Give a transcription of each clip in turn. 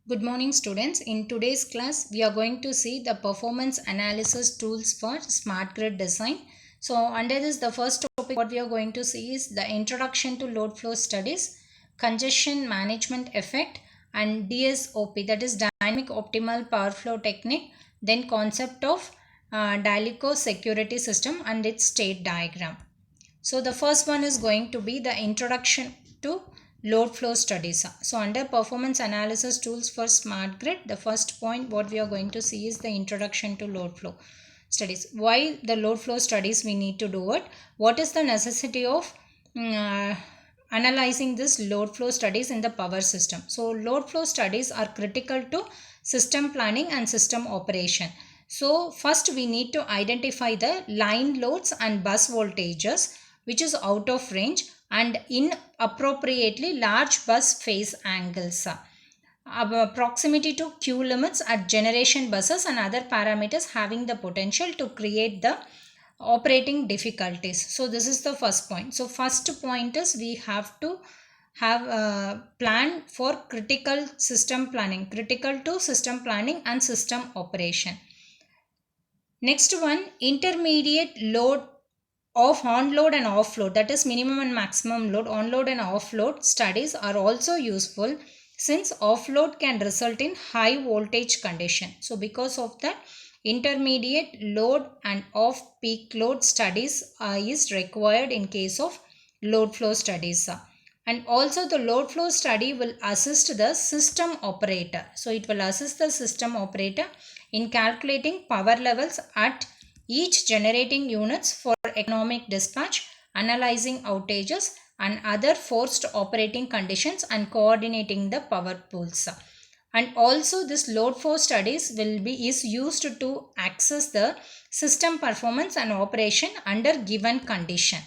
Good morning, students. In today's class, we are going to see the performance analysis tools for smart grid design. So, under this, the first topic what we are going to see is the introduction to load flow studies, congestion management effect, and DSOP, that is dynamic optimal power flow technique, then concept of Dalico security system and its state diagram. So the first one is going to be the introduction to load flow studies. So under performance analysis tools for smart grid, the first point what we are going to see is the introduction to load flow studies. Why the load flow studies we need to do it? What is the necessity of analyzing this load flow studies in the power system? So load flow studies are critical to system planning and system operation. So first we need to identify the line loads and bus voltages which is out of range and inappropriately large bus phase angles. Proximity to Q limits at generation buses and other parameters having the potential to create the operating difficulties. So this is the first point. So first point is we have to have a plan for critical system planning, critical to system planning and system operation. Next one, intermediate load of on-load and off-load, that is minimum and maximum load, on-load and off-load studies are also useful since off-load can result in high voltage condition. So because of that, intermediate load and off-peak load studies is required in case of load flow studies. And also the load flow study will assist the system operator. So it will assist the system operator in calculating power levels at each generating units for economic dispatch, analyzing outages and other forced operating conditions and coordinating the power pools. And also this load flow studies is used to access the system performance and operation under given condition.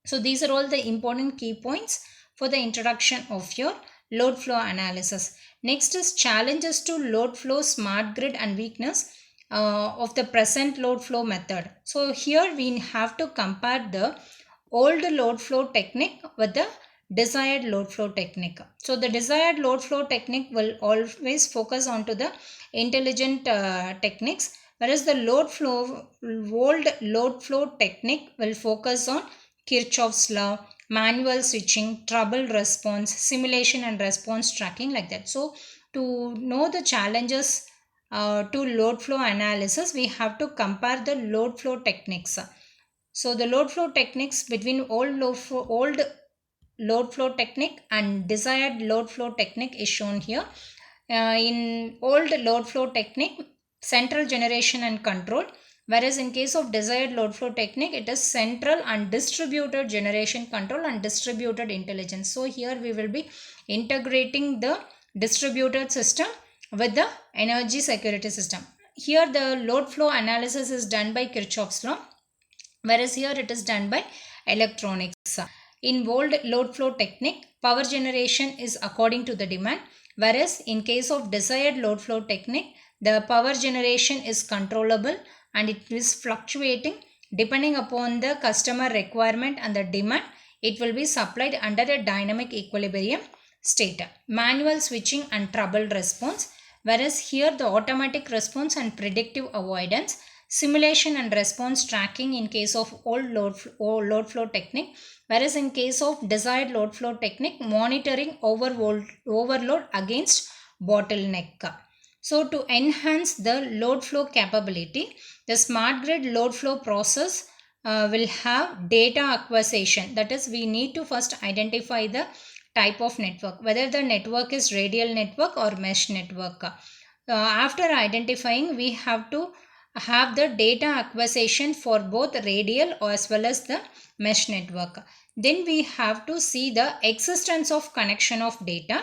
So these are all the important key points for the introduction of your load flow analysis. Next is challenges to load flow smart grid and weakness of the present load flow method. So here we have to compare the old load flow technique with the desired load flow technique. So the desired load flow technique will always focus on to the intelligent techniques, whereas the old load flow technique will focus on Kirchhoff's law, manual switching, trouble response, simulation and response tracking, like that. So to know the challenges to load flow analysis, we have to compare the load flow techniques. So the load flow techniques between old load flow technique and desired load flow technique is shown here. In old load flow technique, central generation and control, whereas in case of desired load flow technique, it is central and distributed generation control and distributed intelligence. So here we will be integrating the distributed system with the energy security system. Here the load flow analysis is done by Kirchhoff's law, whereas here it is done by electronics. In old load flow technique, power generation is according to the demand, whereas in case of desired load flow technique, the power generation is controllable and it is fluctuating depending upon the customer requirement and the demand. It will be supplied under a dynamic equilibrium state. Manual switching and trouble response, whereas here the automatic response and predictive avoidance, simulation and response tracking in case of old load flow technique, whereas in case of desired load flow technique, monitoring overload against bottleneck. So to enhance the load flow capability, the smart grid load flow process will have data acquisition. That is, we need to first identify the type of network, whether the network is radial network or mesh network. After identifying, we have to have the data acquisition for both radial as well as the mesh network. Then we have to see the existence of connection of data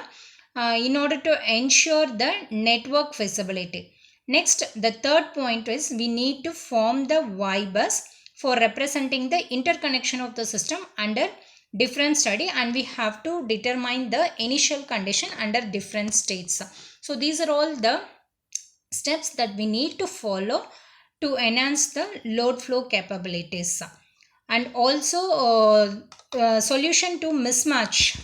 in order to ensure the network feasibility. Next, the third point is we need to form the Y bus for representing the interconnection of the system under different study, and we have to determine the initial condition under different states. So these are all the steps that we need to follow to enhance the load flow capabilities. And also solution to mismatch.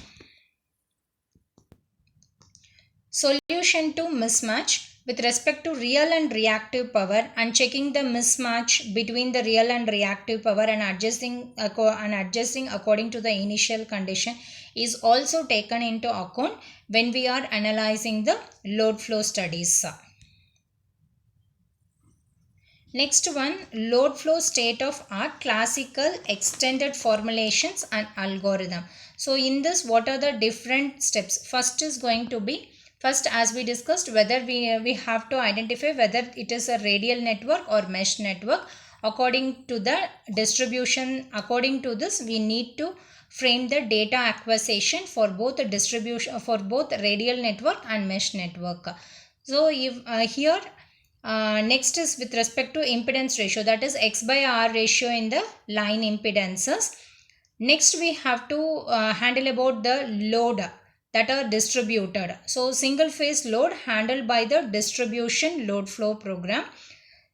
Solution to mismatch with respect to real and reactive power, and checking the mismatch between the real and reactive power and adjusting according to the initial condition is also taken into account when we are analyzing the load flow studies. Next one, load flow state of art, classical extended formulations and algorithm. So in this, what are the different steps? First is going to be, first as we discussed, whether we have to identify whether it is a radial network or mesh network. According to the distribution, according to this, we need to frame the data acquisition for both the distribution, for both radial network and mesh network. So if here next is with respect to impedance ratio, that is X by R ratio in the line impedances. Next we have to handle about the load that are distributed. So single phase load handled by the distribution load flow program.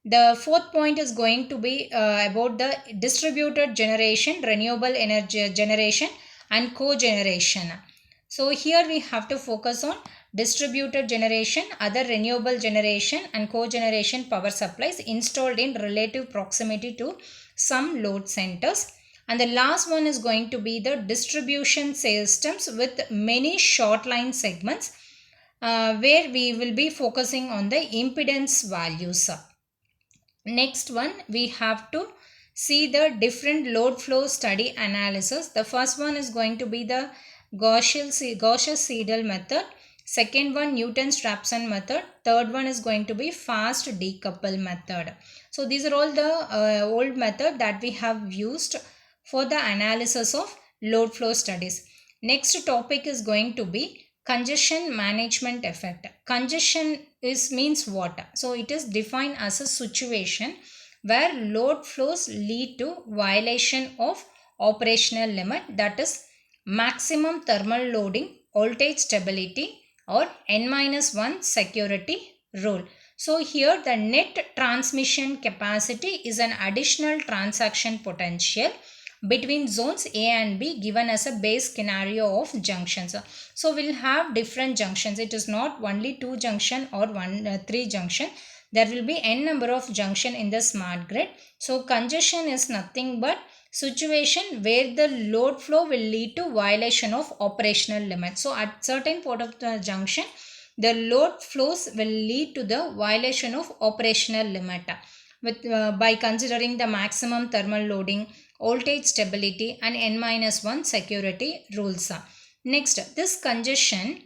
The fourth point is going to be about the distributed generation, renewable energy generation and cogeneration. So here we have to focus on distributed generation, other renewable generation and cogeneration power supplies installed in relative proximity to some load centers. And the last one is going to be the distribution systems with many short line segments where we will be focusing on the impedance values. Next one, we have to see the different load flow study analysis. The first one is going to be the Gaussian-Seidel method. Second one, Newton-Raphson method. Third one is going to be fast decouple method. So these are all the old method that we have used for the analysis of load flow studies. Next topic is going to be congestion management effect. Congestion means what? So it is defined as a situation where load flows lead to violation of operational limit, that is maximum thermal loading, voltage stability or N-1 security rule. So here the net transmission capacity is an additional transaction potential between zones A and B given as a base scenario of junctions. So we'll have different junctions. It is not only 2 junction or 3 junction. There will be n number of junction in the smart grid. So congestion is nothing but situation where the load flow will lead to violation of operational limit. So at certain point of the junction, the load flows will lead to the violation of operational limit with by considering the maximum thermal loading, voltage stability and N-1 security rules. Next, this congestion,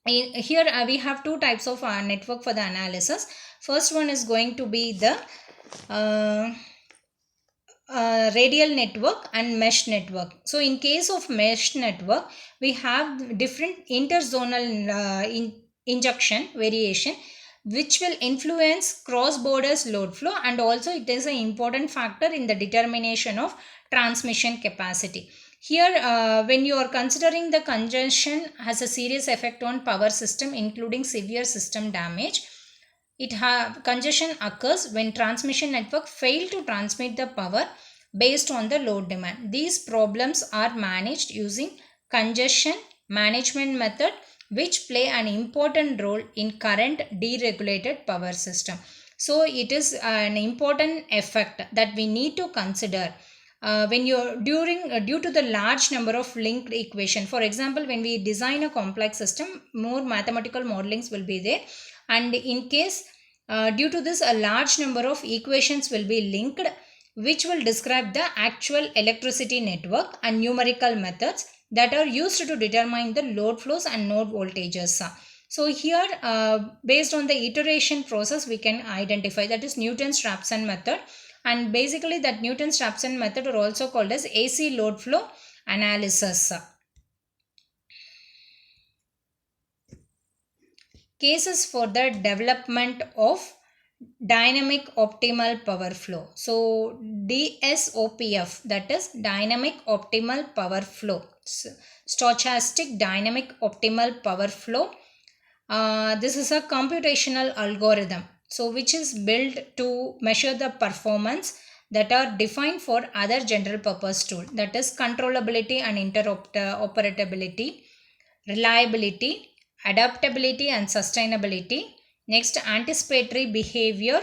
here we have two types of network for the analysis. First one is going to be the radial network and mesh network. So in case of mesh network, we have different interzonal injection variation which will influence cross borders load flow, and also it is an important factor in the determination of transmission capacity. Here when you are considering the congestion has a serious effect on power system including severe system damage. Congestion occurs when transmission network fail to transmit the power based on the load demand. These problems are managed using congestion management method which play an important role in current deregulated power system. So it is an important effect that we need to consider when you're due to the large number of linked equation. For example, when we design a complex system, more mathematical modelings will be there, and in case due to this a large number of equations will be linked which will describe the actual electricity network and numerical methods that are used to determine the load flows and node voltages. So here based on the iteration process we can identify, that is Newton-Raphson method, and basically that Newton-Raphson method are also called as AC load flow analysis. Cases for the development of dynamic optimal power flow. So DSOPF, that is dynamic optimal power flow, stochastic dynamic optimal power flow. This is a computational algorithm, so which is built to measure the performance that are defined for other general purpose tool, that is controllability and interoperability, reliability, adaptability and sustainability. Next, anticipatory behavior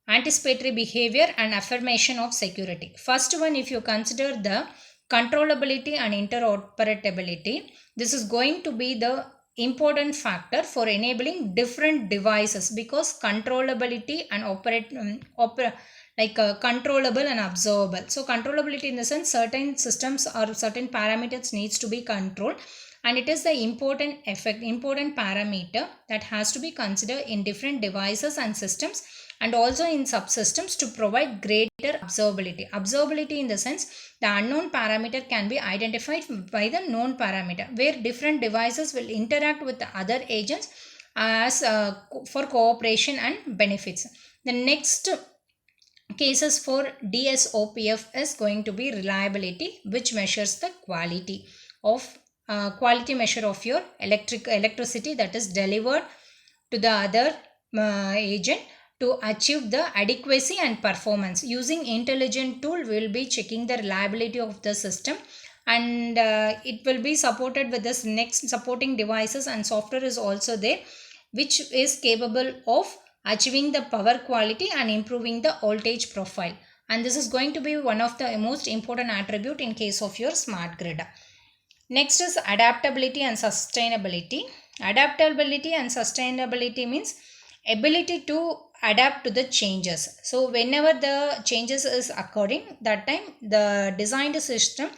and affirmation of security. First one, if you consider the controllability and interoperability, this is going to be the important factor for enabling different devices, because controllability and controllable and observable. So controllability in the sense certain systems or certain parameters needs to be controlled, and it is the important parameter that has to be considered in different devices and systems, and also in subsystems to provide greater observability. Observability in the sense the unknown parameter can be identified by the known parameter, where different devices will interact with the other agents as for cooperation and benefits. The next cases for DSOPF is going to be reliability, which measures the quality measure of your electricity that is delivered to the other agent to achieve the adequacy and performance. Using intelligent tool, we will be checking the reliability of the system, and it will be supported with this next supporting devices, and software is also there which is capable of achieving the power quality and improving the voltage profile. And this is going to be one of the most important attribute in case of your smart grid. Next is adaptability and sustainability. Adaptability and sustainability means ability to adapt to the changes. So whenever the changes is occurring, that time the designed system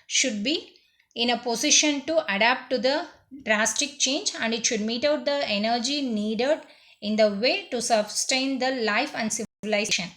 should be in a position to adapt to the drastic change, and it should meet out the energy needed in the way to sustain the life and civilization.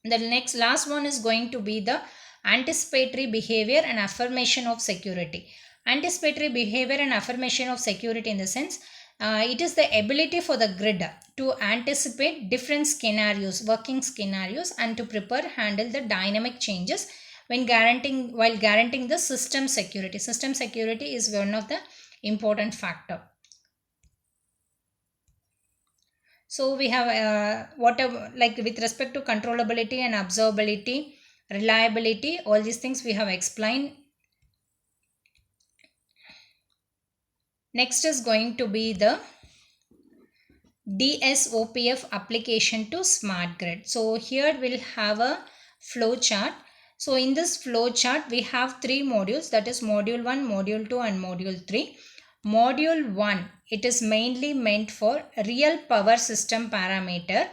The next last one is going to be the anticipatory behavior and affirmation of security. Anticipatory behavior and affirmation of security in the sense it is the ability for the grid to anticipate different scenarios, working scenarios, and to prepare handle the dynamic changes while guaranteeing the system security. System security is one of the important factor. So we have whatever, like with respect to controllability and observability, reliability, all these things we have explained. Next is going to be the DSOPF application to smart grid. So here we'll have a flow chart. So in this flow chart we have three modules, that is module 1, module 2 and module 3. Module 1, it is mainly meant for real power system parameter.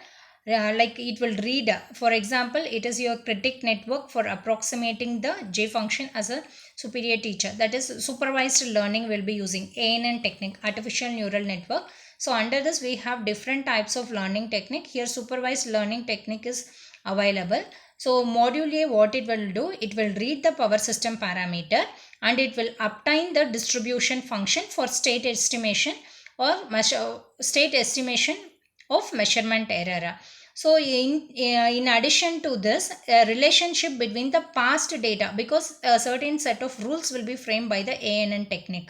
Like it will read, for example, it is your critic network for approximating the J function as a superior teacher. That is supervised learning will be using ANN technique, artificial neural network. So under this we have different types of learning technique. Here supervised learning technique is available. So module A, what it will do, it will read the power system parameter and it will obtain the distribution function for state estimation or state estimation of measurement error. So in addition to this, a relationship between the past data, because a certain set of rules will be framed by the ANN technique.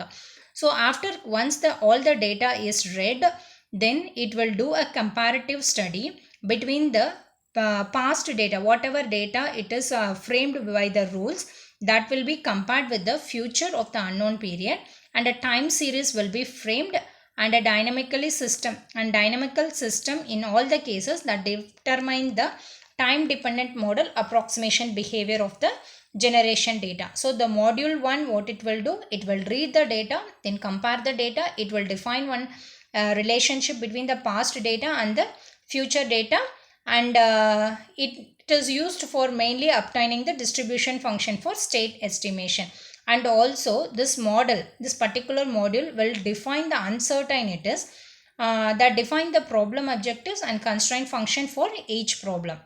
So after once all the data is read, then it will do a comparative study between the past data, whatever data it is framed by the rules, that will be compared with the future of the unknown period, and a time series will be framed and a dynamical system in all the cases that determine the time dependent model approximation behavior of the generation data. So the module 1, what it will do, it will read the data, then compare the data, it will define one relationship between the past data and the future data, and it is used for mainly obtaining the distribution function for state estimation. And also this particular module will define the uncertainties that define the problem objectives and constraint function for each problem.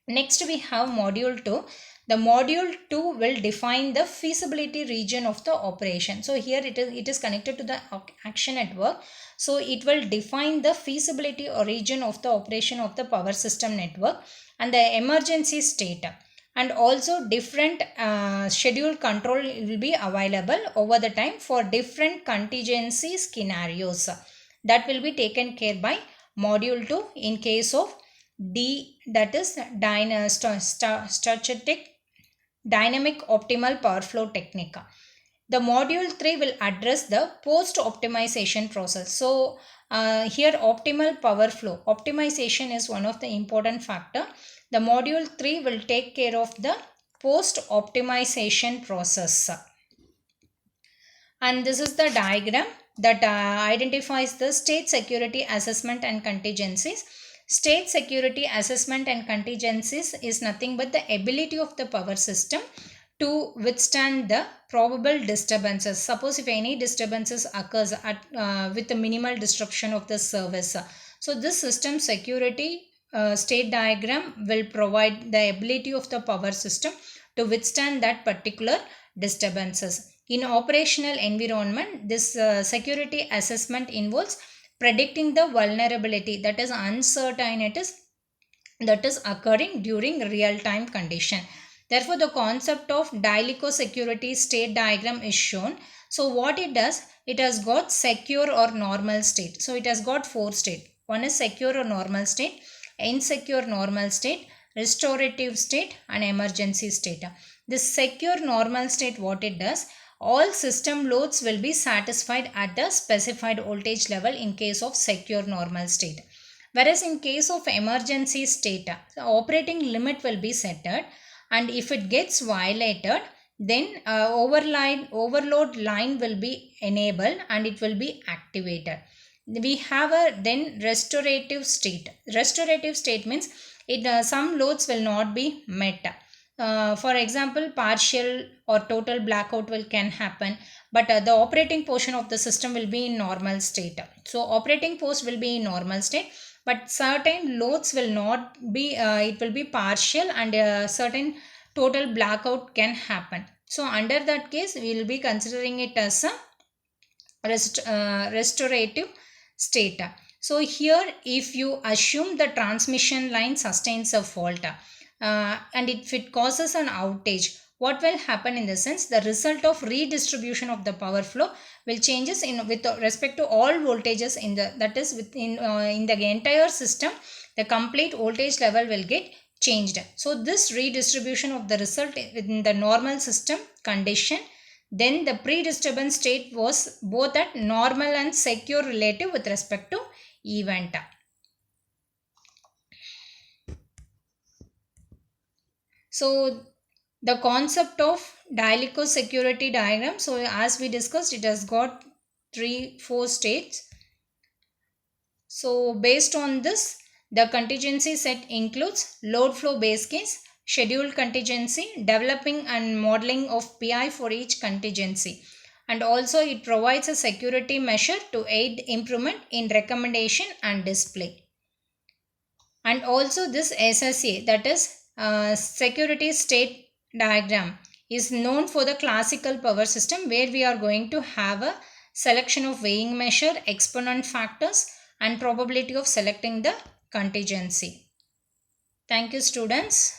Next we have module 2. The module 2 will define the feasibility region of the operation. So here it is connected to the action network. So it will define the feasibility or region of the operation of the power system network and the emergency state. And also different schedule control will be available over the time for different contingency scenarios. That will be taken care by module 2 in case of D, that is static dynamic optimal power flow technique. The module 3 will address the post optimization process. So here optimal power flow optimization is one of the important factor. The module 3 will take care of the post optimization process. And this is the diagram that identifies the state security assessment and contingencies. State security assessment and contingencies is nothing but the ability of the power system to withstand the probable disturbances. Suppose if any disturbances occurs at with the minimal disruption of the service. So this system security state diagram will provide the ability of the power system to withstand that particular disturbances. In operational environment, this security assessment involves predicting the vulnerability, that is uncertainties that is occurring during real-time condition. Therefore, the concept of Dielecko security state diagram is shown. So what it does, it has got secure or normal state. So it has got 4 states. One is secure or normal state, insecure normal state, restorative state and emergency state. This secure normal state, what it does, all system loads will be satisfied at the specified voltage level in case of secure normal state. Whereas in case of emergency state, the operating limit will be set, and if it gets violated, then overload line will be enabled and it will be activated. We have a then restorative state. Restorative state means it some loads will not be met. For example, partial or total blackout can happen, but the operating portion of the system will be in normal state. So operating post will be in normal state, but certain loads will not be, it will be partial, and certain total blackout can happen. So under that case, we will be considering it as a restorative state. So here, if you assume the transmission line sustains a fault, and if it causes an outage, what will happen in the sense, the result of redistribution of the power flow will changes in with respect to all voltages in the, that is within in the entire system, the complete voltage level will get changed. So this redistribution of the result within the normal system condition, then the pre-disturbance state was both at normal and secure relative with respect to event. So the concept of Dielecko security diagram, so as we discussed, it has got 4 states. So based on this, the contingency set includes load flow base case, scheduled contingency, developing and modeling of PI for each contingency, and also it provides a security measure to aid improvement in recommendation and display. And also this SSA, that is security state diagram, is known for the classical power system, where we are going to have a selection of weighing measure, exponent factors and probability of selecting the contingency. Thank you, students.